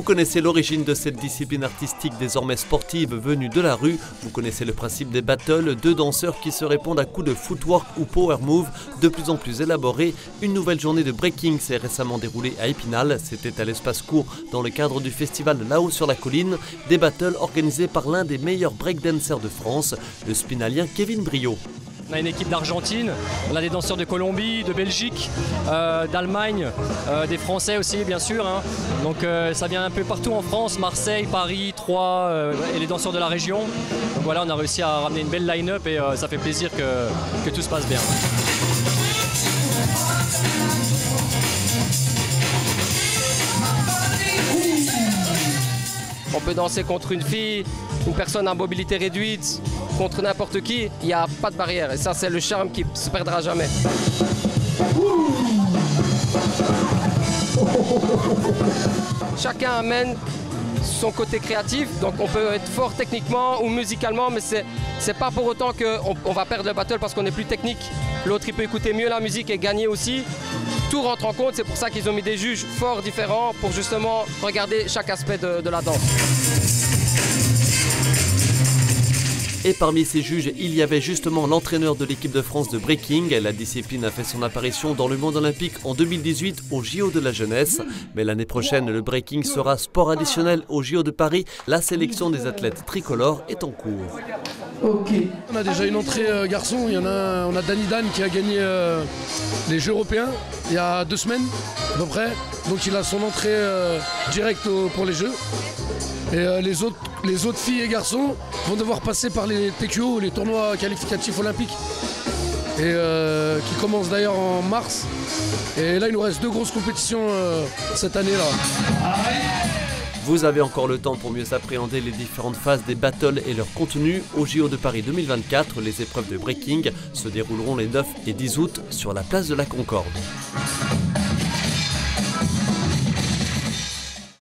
Vous connaissez l'origine de cette discipline artistique désormais sportive venue de la rue. Vous connaissez le principe des battles, deux danseurs qui se répondent à coups de footwork ou power move de plus en plus élaborés. Une nouvelle journée de breaking s'est récemment déroulée à Épinal. C'était à l'espace court dans le cadre du festival Là-haut sur la colline. Des battles organisés par l'un des meilleurs breakdancers de France, le spinalien Kevin Brio. On a une équipe d'Argentine, on a des danseurs de Colombie, de Belgique, d'Allemagne, des Français aussi bien sûr. Donc ça vient un peu partout en France, Marseille, Paris, Troyes et les danseurs de la région. Donc voilà, on a réussi à ramener une belle line-up et ça fait plaisir que tout se passe bien. On peut danser contre une fille, une personne à mobilité réduite, contre n'importe qui, il n'y a pas de barrière. Et ça, c'est le charme qui ne se perdra jamais. Chacun amène son côté créatif, donc on peut être fort techniquement ou musicalement, mais c'est pas pour autant qu'on va perdre le battle parce qu'on est plus technique. L'autre, il peut écouter mieux la musique et gagner aussi. Tout rentre en compte, c'est pour ça qu'ils ont mis des juges fort différents pour justement regarder chaque aspect de la danse. Et parmi ces juges, il y avait justement l'entraîneur de l'équipe de France de breaking. La discipline a fait son apparition dans le monde olympique en 2018 au JO de la jeunesse. Mais l'année prochaine, le breaking sera sport additionnel au JO de Paris. La sélection des athlètes tricolores est en cours. Okay. On a déjà une entrée garçon, on a Danny Dan qui a gagné les Jeux européens il y a 2 semaines à peu près. Donc il a son entrée directe pour les Jeux. Et les autres filles et garçons vont devoir passer par les TQO, les tournois qualificatifs olympiques, et qui commencent d'ailleurs en mars. Et là, il nous reste 2 grosses compétitions cette année-là. Vous avez encore le temps pour mieux appréhender les différentes phases des battles et leur contenu. Au JO de Paris 2024, les épreuves de breaking se dérouleront les 9 et 10 août sur la place de la Concorde.